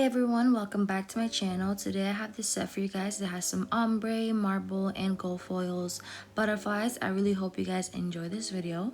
everyone, welcome back to my channel. Today I have this set for you guys that has some ombre, marble, and gold foils, butterflies. I really hope you guys enjoy this video.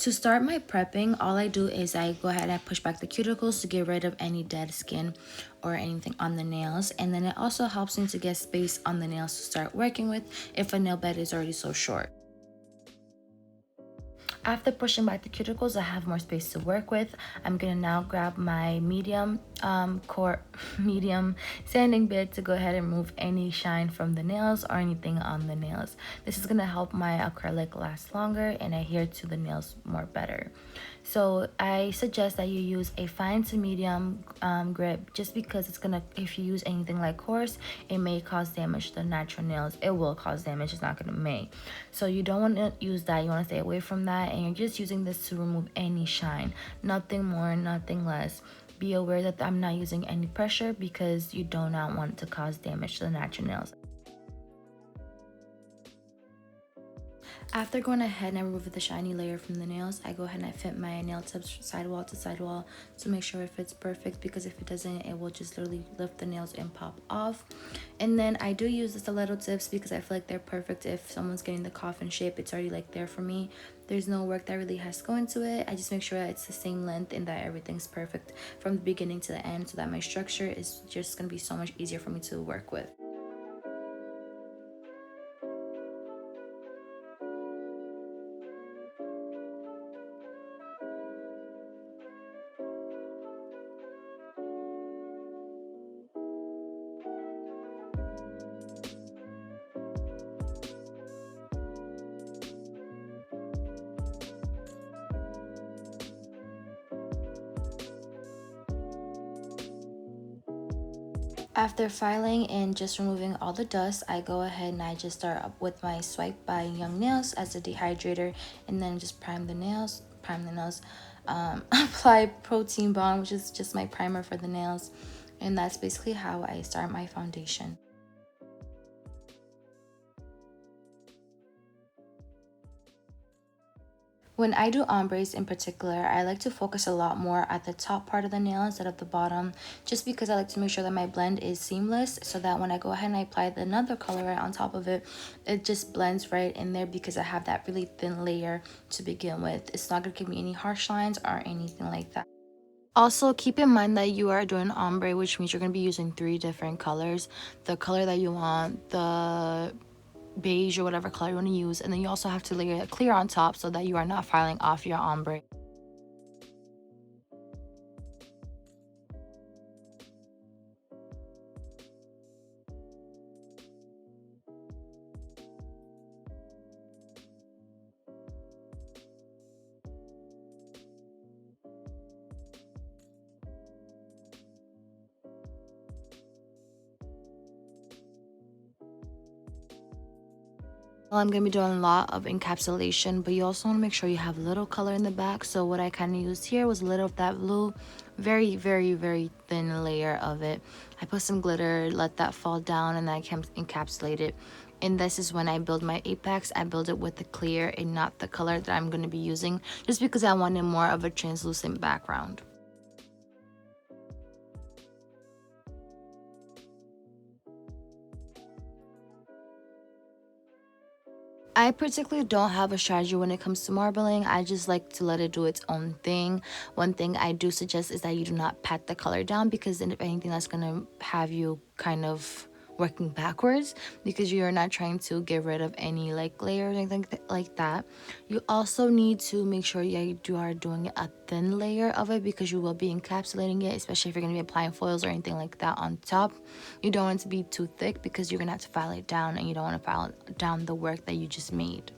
To start my prepping, all I do is I go ahead and push back the cuticles to get rid of any dead skin or anything on the nails, and then it also helps me to get space on the nails to start working with if a nail bed is already so short. After pushing back the cuticles, I have more space to work with. I'm gonna now grab my medium sanding bit to go ahead and remove any shine from the nails or anything on the nails. This is gonna help my acrylic last longer and adhere to the nails more better. So I suggest that you use a fine to medium grip, just because it's gonna, if you use anything like coarse, it may cause damage to the natural nails. It will cause damage, it's not gonna may. So you don't want to use that, you want to stay away from that, and you're just using this to remove any shine, nothing more, nothing less. Be aware that I'm not using any pressure because you do not want to cause damage to the natural nails. After going ahead and remove the shiny layer from the nails, I go ahead and I fit my nail tips sidewall to sidewall to make sure it fits perfect, because if it doesn't, it will just literally lift the nails and pop off. And then I do use the stiletto tips because I feel like they're perfect if someone's getting the coffin shape. It's already like there for me. There's no work that really has to go into it. I just make sure that it's the same length and that everything's perfect from the beginning to the end, so that my structure is just going to be so much easier for me to work with. After filing and just removing all the dust, I go ahead and I just start up with my Swipe by Young Nails as a dehydrator, and then just prime the nails, apply protein bond, which is just my primer for the nails, and that's basically how I start my foundation. When I do ombres in particular, I like to focus a lot more at the top part of the nail instead of the bottom, just because I like to make sure that my blend is seamless, so that when I go ahead and I apply another color right on top of it, it just blends right in there, because I have that really thin layer to begin with. It's not going to give me any harsh lines or anything like that. Also, keep in mind that you are doing ombre, which means you're going to be using 3 different colors. The color that you want, the beige or whatever color you want to use, and then you also have to layer it clear on top so that you are not filing off your ombre. I'm going to be doing a lot of encapsulation, but you also want to make sure you have a little color in the back. So what I kind of used here was a little of that blue, very thin layer of it. I put some glitter, let that fall down, and then I can encapsulate it. And this is when I build my apex. I build it with the clear and not the color that I'm going to be using, just because I wanted more of a translucent background. I particularly don't have a strategy when it comes to marbling. I just like to let it do its own thing. One thing I do suggest is that you do not pat the color down, because then if anything, that's going to have you kind of working backwards, because you're not trying to get rid of any like layers or anything like that. You also need to make sure you are doing a thin layer of it, because you will be encapsulating it, especially if you're going to be applying foils or anything like that on top. You don't want it to be too thick, because you're going to have to file it down, and you don't want to file down the work that you just made.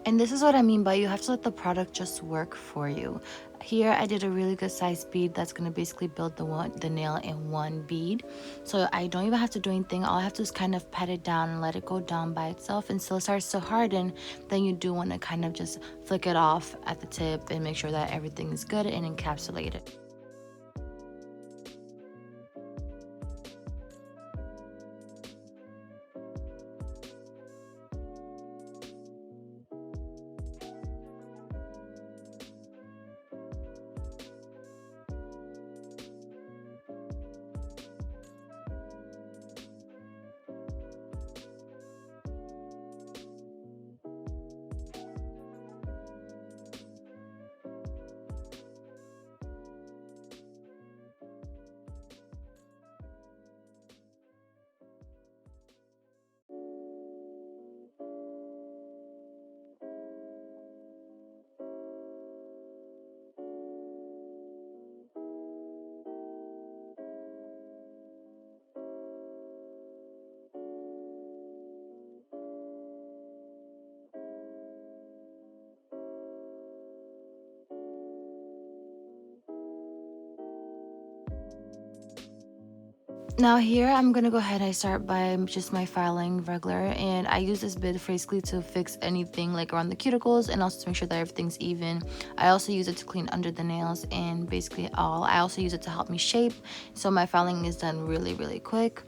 And this is what I mean by you have to let the product just work for you. Here I did a really good size bead that's going to basically build the nail in one bead. So I don't even have to do anything. All I have to do is kind of pat it down and let it go down by itself until it starts to harden. Then you do want to kind of just flick it off at the tip and make sure that everything is good and encapsulated. Now here I'm gonna go ahead and start by just my filing regular, and I use this bit basically to fix anything like around the cuticles and also to make sure that everything's even. I also use it to clean under the nails and basically all. I also use it to help me shape, so my filing is done really quick.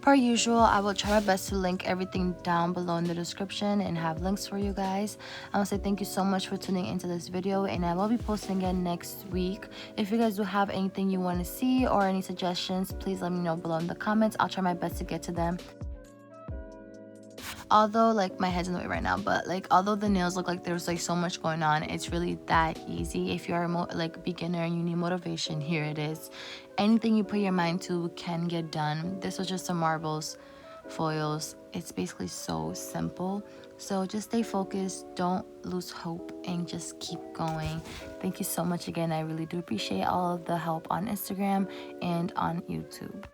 Per usual, I will try my best to link everything down below in the description and have links for you guys. I want to say thank you so much for tuning into this video, and I will be posting again next week. If you guys do have anything you want to see or any suggestions, please let me know below in the comments. I'll try my best to get to them. Although like my head's in the way right now, but like although the nails look like there's like so much going on, it's really that easy. If you're like a beginner and you need motivation, here it is. Anything you put your mind to can get done. This was just some marbles, foils. It's basically so simple. So just stay focused, don't lose hope, and just keep going. Thank you so much again. I really do appreciate all of the help on Instagram and on YouTube.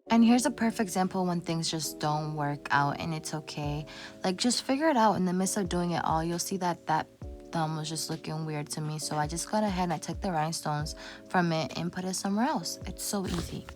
And here's a perfect example when things just don't work out, and it's okay. Like, just figure it out. In the midst of doing it all, you'll see that that thumb was just looking weird to me. So I just got ahead and I took the rhinestones from it and put it somewhere else. It's so easy.